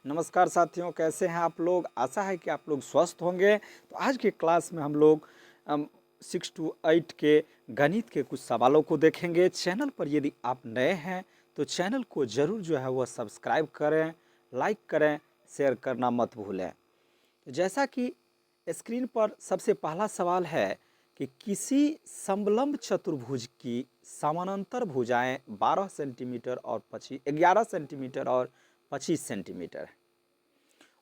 नमस्कार साथियों, कैसे हैं आप लोग। आशा है कि आप लोग स्वस्थ होंगे। तो आज की क्लास में हम लोग 6 to 8 के गणित के कुछ सवालों को देखेंगे। चैनल पर यदि आप नए हैं तो चैनल को ज़रूर जो है वह सब्सक्राइब करें, लाइक करें, शेयर करना मत भूलें। तो जैसा कि स्क्रीन पर सबसे पहला सवाल है कि किसी समलंब चतुर्भुज की समानांतर भुजाएं 12 सेंटीमीटर और 11 सेंटीमीटर और 25 सेंटीमीटर है।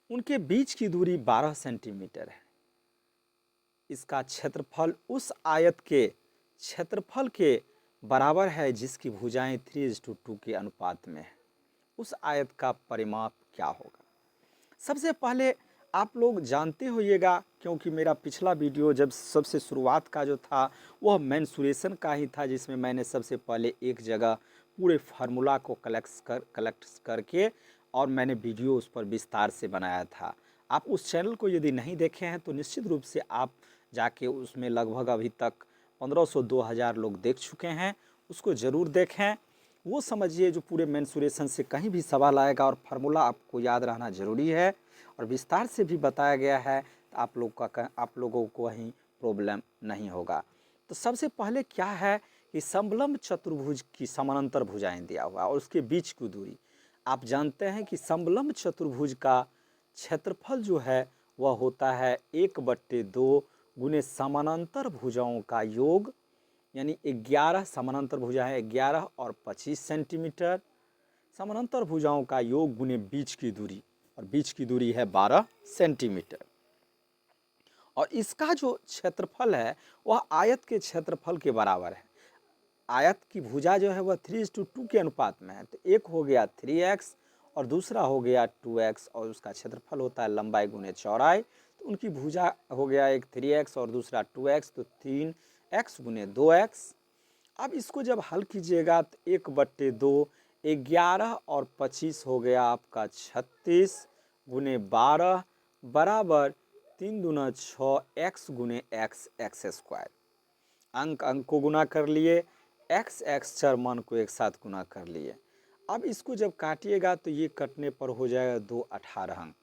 उनके बीच की दूरी 12 सेंटीमीटर है। इसका क्षेत्रफल उस आयत के क्षेत्रफल के बराबर है जिसकी भुजाएं 3:2 के अनुपात में है। उस आयत का परिमाप क्या होगा। सबसे पहले आप लोग जानते होइएगा, क्योंकि मेरा पिछला वीडियो जब सबसे शुरुआत का जो था वह मेंसुरेशन का ही था, जिसमें मैंने सबसे पहले एक जगह पूरे फार्मूला को कलेक्ट करके और मैंने वीडियो उस पर विस्तार से बनाया था। आप उस चैनल को यदि नहीं देखे हैं तो निश्चित रूप से आप जाके उसमें लगभग अभी तक 1500-2000 लोग देख चुके हैं, उसको ज़रूर देखें। वो समझिए जो पूरे मेंसुरेशन से कहीं भी सवाल आएगा और फार्मूला आपको याद रहना ज़रूरी है और विस्तार से भी बताया गया है, तो आप लोगों को कहीं प्रॉब्लम नहीं होगा। तो सबसे पहले क्या है कि समलंब चतुर्भुज की समानांतर भुजाएं दिया हुआ और उसके बीच की दूरी। आप जानते हैं कि समलंब चतुर्भुज का क्षेत्रफल जो है वह होता है 1/2 गुने समानांतर भुजाओं का योग, यानी 11 समानांतर भुजाएं 11 और 25 सेंटीमीटर, समानांतर भुजाओं का योग गुने बीच की दूरी, और बीच की दूरी है 12 सेंटीमीटर। और इसका जो क्षेत्रफल है वह आयत के क्षेत्रफल के बराबर है। आयत की भुजा जो है वह 3:2 के अनुपात में है। तो एक हो गया 3x और दूसरा हो गया 2x, और उसका क्षेत्रफल होता है लंबाई गुने चौड़ाई। तो उनकी भुजा हो गया एक 3x और दूसरा 2x, तो 3x गुने 2x। अब इसको जब हल कीजिएगा तो 1/2 11 और 25 हो गया आपका 36 गुने 12 बराबर 3 दूना 6 x गुने x स्क्वायर। अंक को गुना कर लिए, x चर मान को एक साथ गुना कर लिए। अब इसको जब काटिएगा तो ये कटने पर हो जाएगा 2 18 अंक,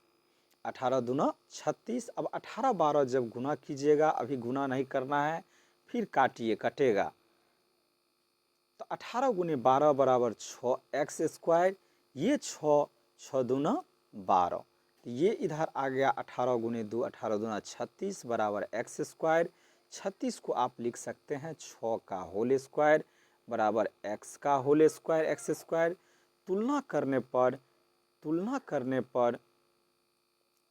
18 दूना 36। अब 18 12 जब गुना कीजिएगा, अभी गुना नहीं करना है, फिर काटिए, कटेगा तो 18 गुने 12 बराबर 6x स्क्वायर। ये 6 दूना 12, तो ये इधर आ गया 18 गुने 2 18 दूना 36 बराबर x स्क्वायर। 36 को आप लिख सकते हैं 6 का होल स्क्वायर बराबर x का होल स्क्वायर x स्क्वायर। तुलना करने पर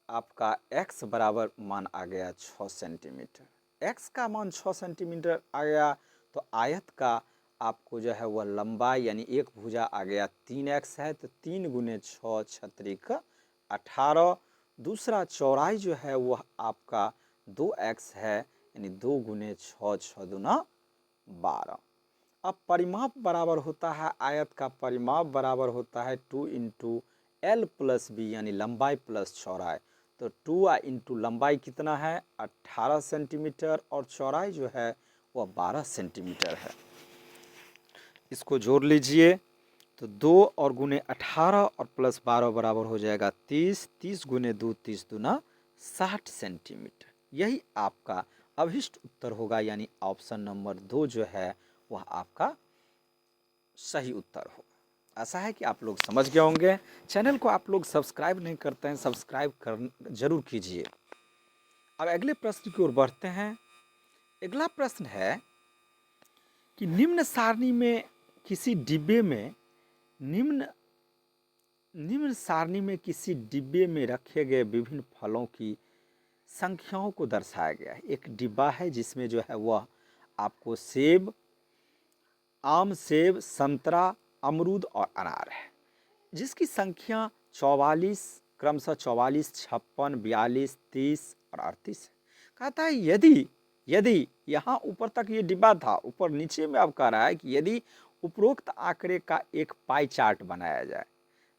आपका x बराबर मान आ गया 6 सेंटीमीटर। x का मान 6 सेंटीमीटर आ गया, तो आयत का आपको जो है वह लंबाई यानी एक भुजा आ गया 3x है, तो 3 गुने 6 छत्रिक 18। दूसरा चौड़ाई जो है वह आपका 2x है, यानी 2 गुने 6 6 दूना 12। अब परिमाप बराबर होता है, आयत का परिमाप बराबर होता है 2 इंटू L प्लस बी, यानी लंबाई प्लस चौड़ाई। तो 2 इंटू लंबाई कितना है 18 सेंटीमीटर और चौड़ाई जो है वह 12 सेंटीमीटर है। इसको जोड़ लीजिए तो 2 और गुने 18 और प्लस 12 बराबर हो जाएगा 30। 30 गुने 2 30 दूना 60 सेंटीमीटर। यही आपका अभिष्ट उत्तर होगा, यानी ऑप्शन नंबर 2 जो है वह आपका सही उत्तर होगा। आशा है कि आप लोग समझ गए होंगे। चैनल को आप लोग सब्सक्राइब नहीं करते हैं, सब्सक्राइब कर जरूर कीजिए। अब अगले प्रश्न की ओर बढ़ते हैं। अगला प्रश्न है कि निम्न सारणी में किसी डिब्बे में निम्न सारणी में किसी डिब्बे में रखे गए विभिन्न फलों की संख्याओं को दर्शाया गया है। एक डिब्बा है जिसमें जो है वह आपको सेब, आम, सेब, संतरा, अमरूद और अनार है, जिसकी संख्या 44 क्रमशः 44 56 42 30 और 38 है। कहता है यदि यहाँ ऊपर तक ये डिब्बा था, ऊपर नीचे में अब कह रहा है कि यदि उपरोक्त आंकड़े का एक पाई चार्ट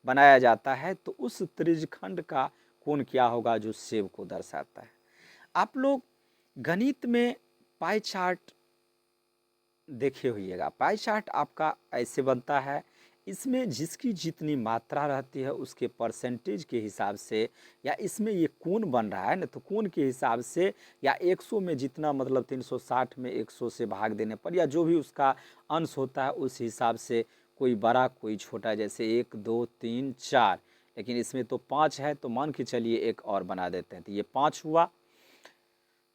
बनाया जाता है तो उस त्रिज्यखंड का कोण क्या होगा जो सेब को दर्शाता है। आप लोग गणित में पाई चार्ट देखे होइएगा। पाई चार्ट आपका ऐसे बनता है, इसमें जिसकी जितनी मात्रा रहती है उसके परसेंटेज के हिसाब से, या इसमें ये कोण बन रहा है ना, तो कोण के हिसाब से, या 100 में जितना मतलब 360 में 100 से भाग देने पर, या जो भी उसका अंश होता है उस हिसाब से, कोई बड़ा कोई छोटा, जैसे 1 2 3 4, लेकिन इसमें तो 5 है, तो मान के चलिए एक और बना देते हैं, तो ये 5 हुआ।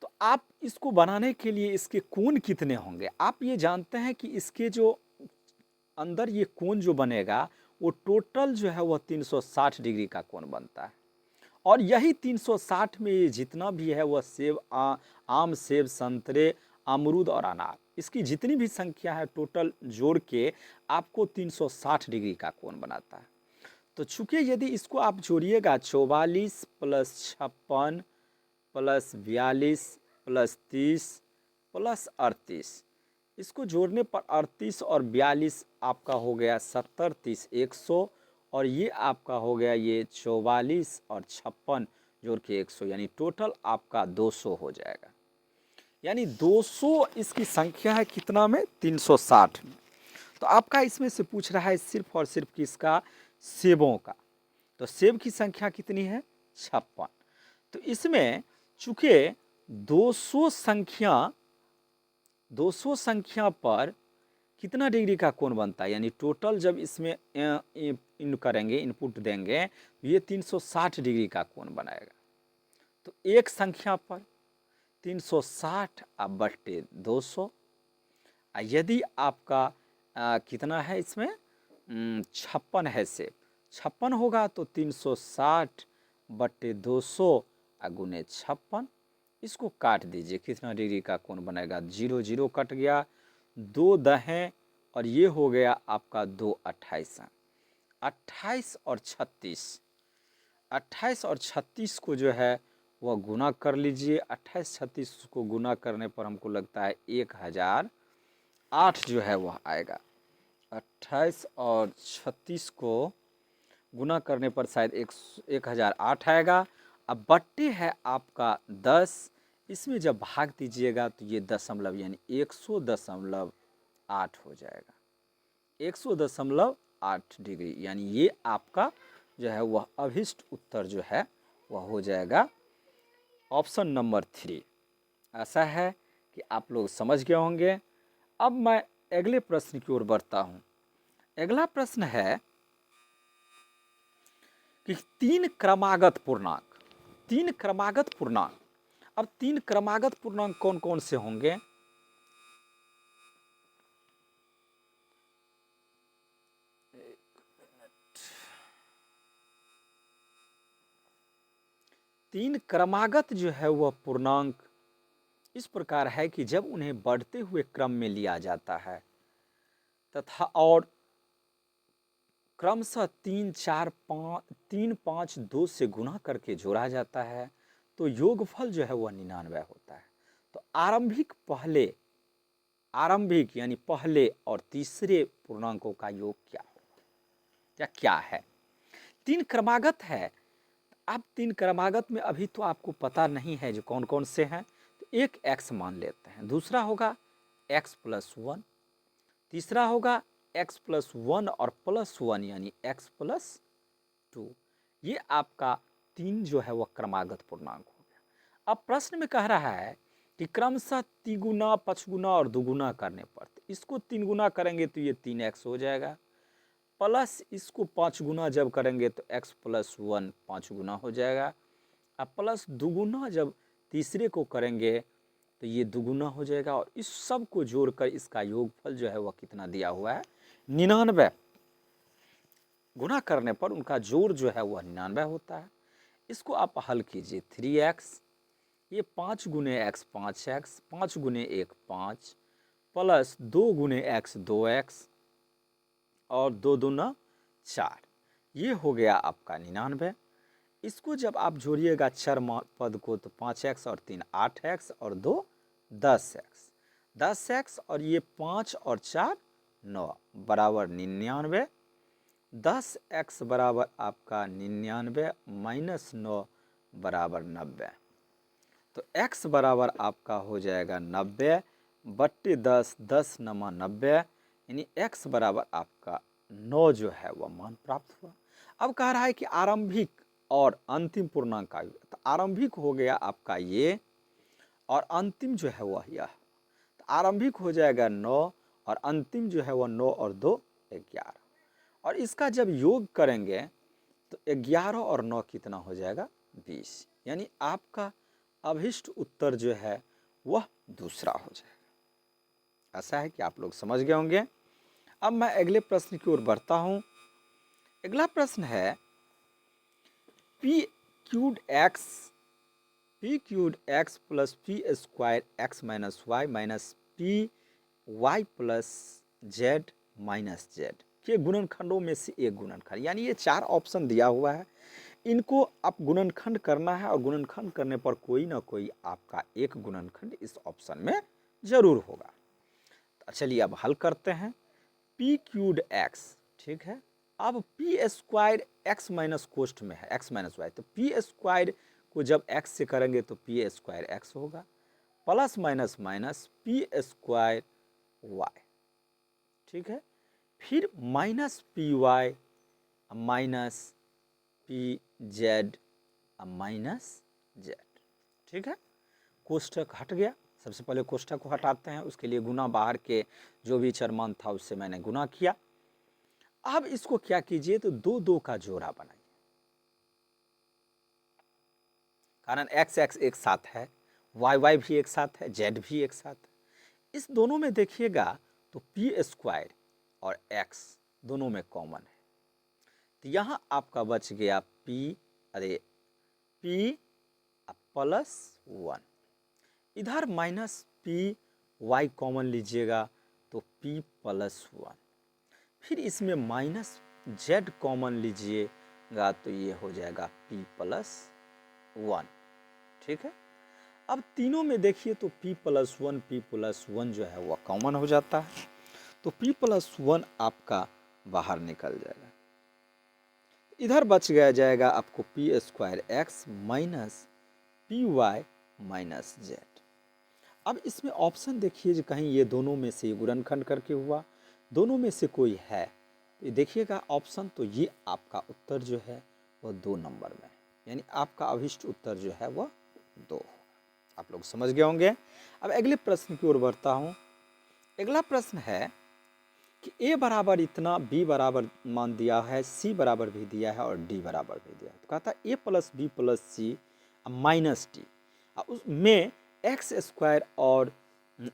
तो आप इसको बनाने के लिए इसके कोण कितने होंगे, आप ये जानते हैं कि इसके जो अंदर ये कोण जो बनेगा वो टोटल जो है वह 360 डिग्री का कोण बनता है। और यही 360 में ये जितना भी है वह सेब, आम, सेब, संतरे, अमरूद और अनार, इसकी जितनी भी संख्या है टोटल जोड़ के आपको 360 डिग्री का कोण बनाता है। तो चूंकि यदि इसको आप जोड़िएगा 44 प्लस 56 प्लस 42 प्लस 30 प्लस 38, इसको जोड़ने पर 38 और 42 आपका हो गया 70, 30 100, और ये आपका हो गया ये 44 और 56 जोड़ के 100, यानी टोटल आपका 200 हो जाएगा। यानी 200 इसकी संख्या है कितना में, 360 में। तो आपका इसमें से पूछ रहा है सिर्फ और सिर्फ किसका, सेबों का। तो सेब की संख्या कितनी है, 56। तो इसमें चूंकि 200 संख्या पर कितना डिग्री का कोण बनता है, यानी टोटल जब इसमें इन करेंगे, इनपुट देंगे, तो ये 360 डिग्री का कोण बनाएगा। तो एक संख्या पर 360 अब बट्टे 200, यदि आपका कितना है इसमें 56 है, सेब 56 होगा तो 360 बट्टे 200 गुने 56, इसको काट दीजिए, कितना डिग्री का कोण बनेगा, 0 0 कट गया, 2 दहें, और ये हो गया आपका 2 28, 28 और 36, 28 और 36 को जो है वह गुना कर लीजिए। 28 36 को गुना करने पर हमको लगता है 1008 जो है वह आएगा। 28 और 36 को गुना करने पर शायद 1008 आएगा। अब बट्टे है आपका 10, इसमें जब भाग दीजिएगा तो ये दशमलव यानी 100.8 हो जाएगा, 100.8 डिग्री, यानी ये आपका जो है वह अभिष्ट उत्तर जो है वह हो जाएगा ऑप्शन नंबर 3। ऐसा है कि आप लोग समझ गए होंगे। अब मैं अगले प्रश्न की ओर बढ़ता हूँ। अगला प्रश्न है कि 3 क्रमागत पूर्णांक, 3 क्रमागत पूर्णांक। अब 3 क्रमागत पूर्णांक कौन कौन से होंगे, तीन क्रमागत जो है वह पूर्णांक इस प्रकार है कि जब उन्हें बढ़ते हुए क्रम में लिया जाता है तथा और क्रमशः 3 4 5 3 5 2 से गुना करके जोड़ा जाता है तो योगफल जो है वह 99 होता है। तो आरंभिक यानी पहले और तीसरे पूर्णांकों का योग क्या होगा या क्या है। 3 क्रमागत है। अब 3 क्रमागत में अभी तो आपको पता नहीं है जो कौन कौन से हैं, तो एक x मान लेते हैं, दूसरा होगा x प्लस 1, तीसरा होगा x प्लस 1 और प्लस 1 यानी x प्लस 2। ये आपका 3 जो है वह क्रमागत पूर्णांक हो गया। अब प्रश्न में कह रहा है कि क्रमशः तिगुना, पचगुना और दुगुना करने पर, इसको 3 गुना करेंगे तो ये 3x हो जाएगा, प्लस इसको 5 गुना जब करेंगे तो x प्लस 1 5 गुना हो जाएगा, अब प्लस दुगुना जब तीसरे को करेंगे तो ये दुगुना हो जाएगा, और इस सब को जोड़कर इसका योगफल जो है वह कितना दिया हुआ है 99। गुना करने पर उनका जोड़ जो है वह 99 होता है। इसको आप हल कीजिए, 3x, ये 5 गुने x 5x, 5 गुने 1 5, प्लस 2 गुने x 2x और 2 दूना 4, ये हो गया आपका 99। इसको जब आप जोड़िएगा चर पद को तो 5x और 3 8x और 2 10x, 10x और ये 5 और 4 9 बराबर 99। 10x बराबर आपका 99 माइनस 9 बराबर 90। तो x बराबर आपका हो जाएगा 90 बट्टे 10, 10 नमा 90, यानी x बराबर आपका 9 जो है वह मान प्राप्त हुआ। अब कह रहा है कि आरंभिक और अंतिम पूर्णांक का योग। तो आरंभिक हो गया आपका ये और अंतिम जो है वह यह। तो आरंभिक हो जाएगा 9 और अंतिम जो है वह 9 और 2 11। और इसका जब योग करेंगे तो 11 और 9 कितना हो जाएगा 20। यानी आपका अभिष्ट उत्तर जो है वह दूसरा हो जाएगा। ऐसा है कि आप लोग समझ गए होंगे। अब मैं अगले प्रश्न की ओर बढ़ता हूं। अगला प्रश्न है P cubed X plus P square X minus P Y plus Z minus Z के गुणनखंडों में से एक गुणनखंड। यानी ये 4 ऑप्शन दिया हुआ है, इनको आप गुणनखंड करना है और गुणनखंड करने पर कोई ना कोई आपका एक गुणनखंड इस ऑप्शन में जरूर होगा। तो चलिए अब हल करते हैं। पी क्यूड एक्स, ठीक है। अब पी स्क्वायर एक्स माइनस कोष्ठ में है एक्स माइनस वाई, तो पी स्क्वायर को जब एक्स से करेंगे तो पी स्क्वायर एक्स होगा plus minus minus P square Y, ठीक है। फिर minus P Y minus P Z minus Z, ठीक है। कोष्ठक हट गया। सबसे पहले कोष्ठक को हटाते हैं, उसके लिए गुना बाहर के जो भी चरमान था उससे मैंने गुना किया। अब इसको क्या कीजिए तो दो दो का जोड़ा बनाइए, कारण एक्स एक्स एक साथ है, वाई वाई भी एक साथ है, जेड भी एक साथ है। इस दोनों में देखिएगा तो पी स्क्वायर और एक्स दोनों में कॉमन है, तो यहाँ आपका बच गया पी प्लस 1। इधर माइनस पी वाई कॉमन लीजिएगा तो पी प्लस 1। फिर इसमें माइनस जेड कॉमन लीजिएगा तो ये हो जाएगा p प्लस 1, ठीक है। अब तीनों में देखिए तो p प्लस 1 जो है वह कॉमन हो जाता है, तो p प्लस 1 आपका बाहर निकल जाएगा। इधर बच गया जाएगा आपको P square X minus P Y minus Z. अब इसमें ऑप्शन देखिए जो कहीं ये दोनों में से गुणनखंड करके हुआ, दोनों में से कोई है तो देखिएगा ऑप्शन, तो ये आपका उत्तर जो है वह 2 नंबर में है, यानी आपका अभिष्ट उत्तर जो है वह 2। आप लोग समझ गए होंगे। अब अगले प्रश्न की ओर बढ़ता हूँ। अगला प्रश्न है कि ए बराबर इतना, बी बराबर मान दिया है, सी बराबर भी दिया है और डी बराबर भी दिया है। तो कहता है ए प्लस बी प्लस सी माइनस डी, उसमें एक्स स्क्वायर और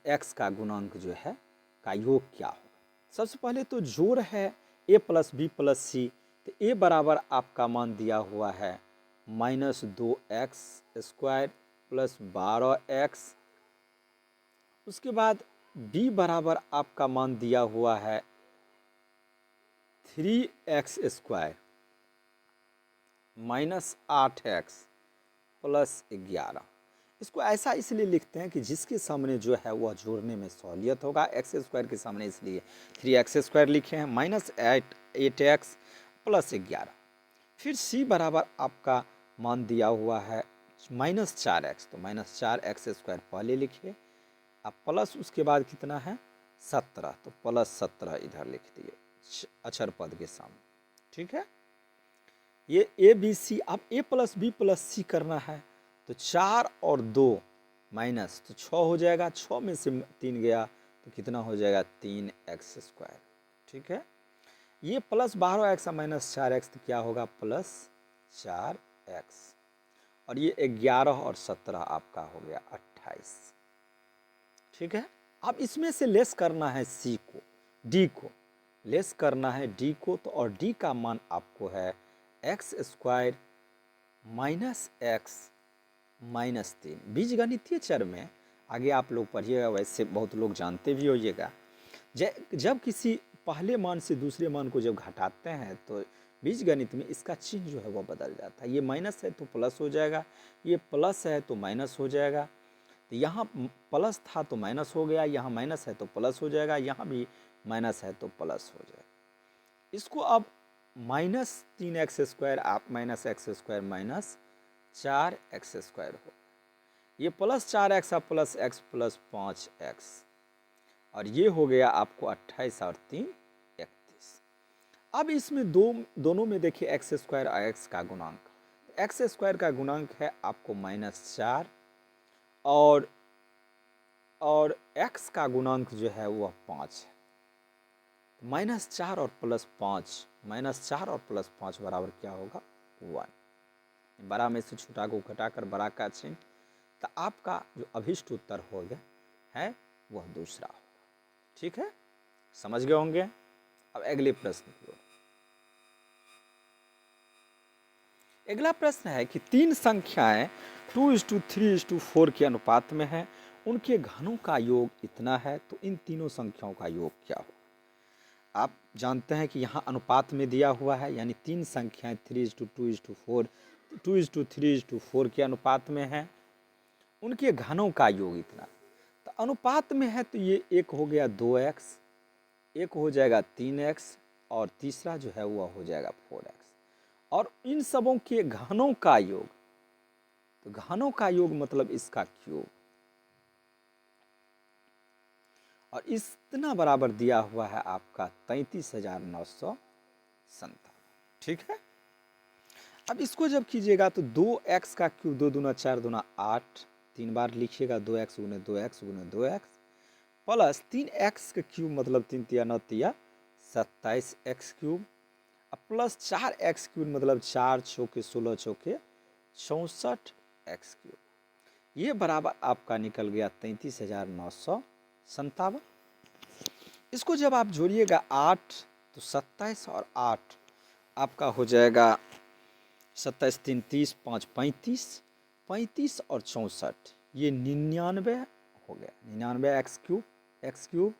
एक्स का गुणांक जो है का योग क्या होगा। सबसे पहले तो जोड़ है ए प्लस बी प्लस सी, तो ए बराबर आपका मान दिया हुआ है minus 2x square plus 12x। उसके बाद b बराबर आपका मान दिया हुआ है 3x square minus 8x plus 11। इसको ऐसा इसलिए लिखते हैं कि जिसके सामने जो है वह जोड़ने में सहूलियत होगा। एक्स स्क्वायर के सामने इसलिए 3x स्क्वायर लिखे हैं माइनस 8x प्लस 11। फिर c बराबर आपका मान दिया हुआ है माइनस 4x, तो माइनस 4x स्क्वायर पहले लिखिए, अब प्लस उसके बाद कितना है 17, तो प्लस 17 इधर लिख दिए अक्षर पद के सामने, ठीक है। ये ए बी सी, अब ए प्लस बी प्लस सी करना है तो 4 और 2 माइनस तो 6 हो जाएगा, 6 में से 3 गया तो कितना हो जाएगा 3x स्क्वायर, ठीक है। ये प्लस 12x माइनस 4x तो क्या होगा प्लस 4x, और ये 11 और 17 आपका हो गया 28, ठीक है। अब इसमें से लेस करना है सी को, डी को लेस करना है डी को, तो और डी का मान आपको है x square minus x minus 3। बीजगणितीय चर में आगे आप लोग पढ़िएगा, वैसे बहुत लोग जानते भी होइएगा, जब किसी पहले मान से दूसरे मान को जब घटाते हैं तो बीजगणित में इसका चिन्ह जो है वह बदल जाता है। ये माइनस है तो प्लस हो जाएगा, ये प्लस है तो माइनस हो जाएगा, तो यहाँ प्लस था तो माइनस हो गया, यहाँ माइनस है तो प्लस हो जाएगा, यहाँ भी माइनस है तो प्लस हो जाएगा। इसको अब माइनस 3x स्क्वायर आप minus x square minus 4x square हो, ये प्लस 4x आप प्लस x प्लस 5x, और ये हो गया आपको 28 और 3 31। अब इसमें दोनों में देखिए एक्स स्क्वायर और एक्स का गुणांक, एक्स स्क्वायर का गुणांक है आपको -4 और एक्स का गुणांक जो है वह 5 है। -4 और +5, -4 और +5 बराबर क्या होगा 1। बड़ा में से छोटा को घटाकर बड़ा का चिन्ह, तो आपका जो अभिष्ट उत्तर हो गया है वह दूसरा होगा। ठीक है, समझ गए होंगे। अब अगले प्रश्न की ओर। अगला प्रश्न है कि तीन संख्याएं 2:3:4 के अनुपात में है, उनके घनों का योग इतना है, तो इन तीनों संख्याओं का योग क्या हो। आप जानते हैं कि यहाँ अनुपात में दिया हुआ है, यानी तीन संख्याएं 3:2:4 2:3:4 के अनुपात में है, उनके घनों का योग इतना। तो अनुपात में है तो ये एक हो गया 2x, एक हो जाएगा 3x और तीसरा जो है वह हो जाएगा 4x। और इन सबों के घनों का योग, तो घनों का योग मतलब इसका क्यूब, और इतना बराबर दिया हुआ है आपका 33,957। ठीक है, अब इसको जब कीजिएगा तो 2x का क्यूब 2 दूना 4 दूना 8, 3 बार लिखिएगा 2x गुने 2x गुने 2x प्लस 3x का क्यूब मतलब 3 तिया 9 तिया 27x cube plus 4x cube मतलब 4 चौके 16 चौके 64x क्यूब। ये बराबर आपका निकल गया 33,957। इसको जब आप जोड़िएगा 8 तो 27 और 8 आपका हो जाएगा 27 3 30 5 35, 35 और 64 ये 99 हो गया। 99 एक्स क्यूब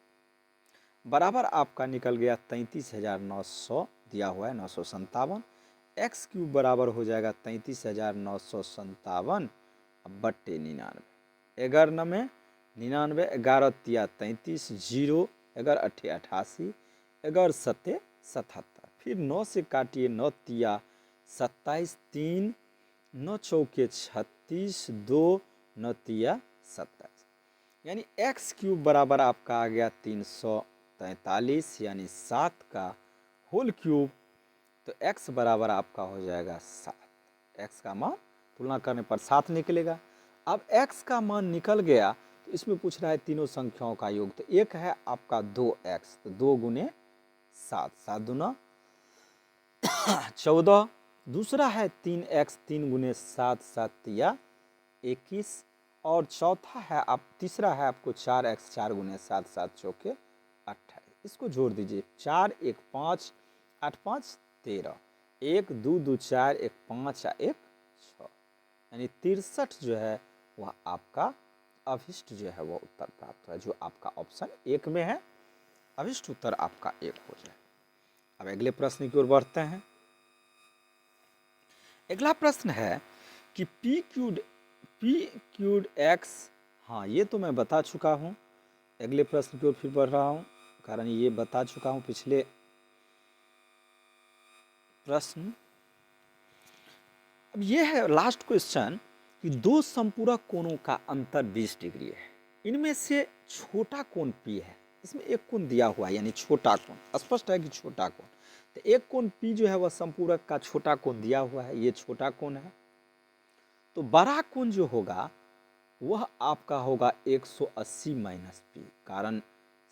बराबर आपका निकल गया 33,900 दिया हुआ है 957। एक्स क्यूब बराबर हो जाएगा 33,957 बट्टे 99। 11 में 99, 11 तिया 33, 0 11 अट्ठे 88, 11 सत्ते 77, फिर 9 से काटिए 9 तिया 27, 3 9 चौके 36, 2 9 तिया 27, यानी एक्स क्यूब बराबर आपका आ गया 343, यानी 7 का होल क्यूब। तो x बराबर आपका हो जाएगा 7। x का मान तुलना करने पर 7 निकलेगा। अब x का मान निकल गया तो इसमें पूछ रहा है तीनों संख्याओं का योग। तो एक है आपका 2x, तो 2 गुने 7, 7 दूना 14। दूसरा है 3x, 3 गुने 7, 7 तिया 21। और चौथा है आप तीसरा है आपको 4x, 4 गुने 7, 7 चौके 28। इसको जोड़ दीजिए 4 1 5 8 5 13, 1 2 2 4 1 5 1 6, यानी 63 जो है वह आपका अभिष्ट जो है वह उत्तर प्राप्त हुआ, जो आपका ऑप्शन 1 में है। अभिष्ट उत्तर आपका 1 हो जाए। अब अगले प्रश्न की ओर बढ़ते हैं। अगला प्रश्न है कि p क्यूड x, हाँ ये तो मैं बता चुका हूँ। अगले प्रश्न की ओर फिर बढ़ रहा हूँ, कारण ये बता चुका हूँ पिछले प्रश्न। अब ये है लास्ट क्वेश्चन कि दो संपूरक कोणों का अंतर 20 डिग्री है, इनमें से छोटा कोण P है। इसमें एक कोण दिया हुआ है, यानी छोटा कोण, स्पष्ट है कि छोटा कोण। तो एक कोण P जो है वह संपूरक का छोटा कोण दिया हुआ है, ये छोटा कोण है। तो बड़ा कोण जो होगा वह आपका होगा 180 माइनस P, कारण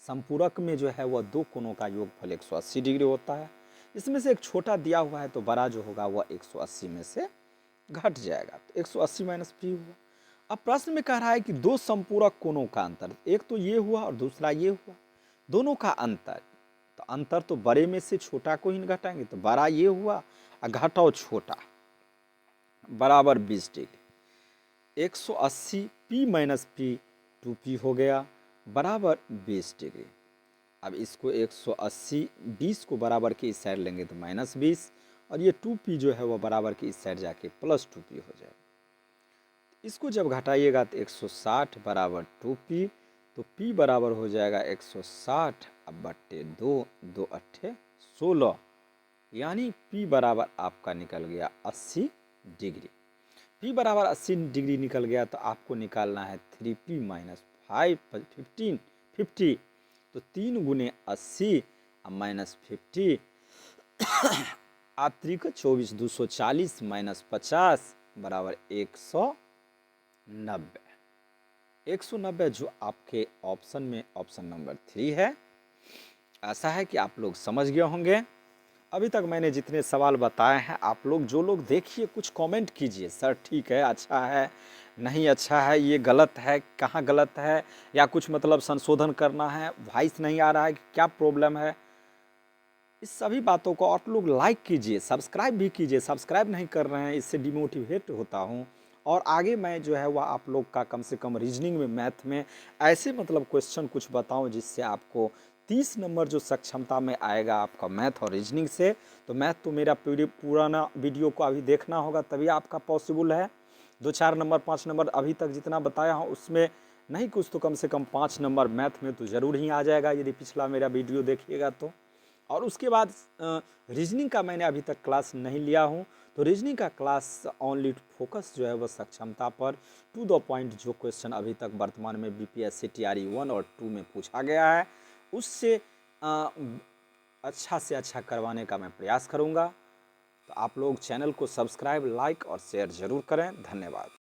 संपूरक में जो है वह दो कोणों का योगफल 180 डिग्री होता है। इसमें से एक छोटा दिया हुआ है तो बड़ा जो होगा वह 180 में से घट जाएगा, तो 180 माइनस P हुआ। अब प्रश्न में कह रहा है कि दो संपूरक कोणों का अंतर, एक तो ये हुआ और दूसरा ये हुआ, दोनों का अंतर। तो अंतर तो बड़े में से छोटा को ही घटाएंगे, तो बड़ा ये हुआ और घटाओ छोटा बराबर 20 degree. 180 P minus P 2P हो गया बराबर 20 डिग्री। अब इसको 180 20 को बराबर के इस साइड लेंगे तो -20, और ये 2P जो है वह बराबर के इस साइड जाके प्लस 2P हो जाएगा। इसको जब घटाइएगा तो 160 बराबर 2P, तो P बराबर हो जाएगा 160 अब बट्टे 2, 2 अट्ठे 16, यानी P बराबर आपका निकल गया 80 डिग्री। P बराबर 80 डिग्री निकल गया तो आपको निकालना है 3P माइनस 50, तो 3 गुने 80 माइनस 50 आत्रिक 24 240 माइनस 50 बराबर 190। 190 जो आपके ऑप्शन में ऑप्शन नंबर 3 है। ऐसा है कि आप लोग समझ गए होंगे। अभी तक मैंने जितने सवाल बताए हैं, आप लोग जो लोग देखिए कुछ कमेंट कीजिए, सर ठीक है, अच्छा है, नहीं अच्छा है, ये गलत है, कहाँ गलत है, या कुछ मतलब संशोधन करना है, वॉइस नहीं आ रहा है, क्या प्रॉब्लम है। इस सभी बातों को आप लोग लाइक कीजिए, सब्सक्राइब भी कीजिए। सब्सक्राइब नहीं कर रहे हैं, इससे डिमोटिवेट होता हूँ। और आगे मैं जो है वह आप लोग का कम से कम रीजनिंग में, मैथ में ऐसे मतलब क्वेश्चन कुछ बताऊं जिससे आपको 30 नंबर जो सक्षमता में आएगा आपका मैथ और रीजनिंग से। तो मैथ तो मेरा पुराना वीडियो को अभी देखना होगा, तभी आपका पॉसिबल है। 2 4 नंबर 5 नंबर अभी तक जितना बताया हूँ उसमें नहीं कुछ तो कम से कम 5 नंबर मैथ में तो ज़रूर ही आ जाएगा यदि पिछला मेरा वीडियो देखिएगा तो। और उसके बाद रीजनिंग का मैंने अभी तक क्लास नहीं लिया हूँ, तो रीजनिंग का क्लास ओनली फोकस जो है वह सक्षमता पर, टू द पॉइंट जो क्वेश्चन अभी तक वर्तमान में बीपीएससी टीआरई 1 और 2 में पूछा गया है उससे अच्छा से अच्छा करवाने का मैं प्रयास करूँगा। तो आप लोग चैनल को सब्सक्राइब, लाइक और शेयर ज़रूर करें। धन्यवाद।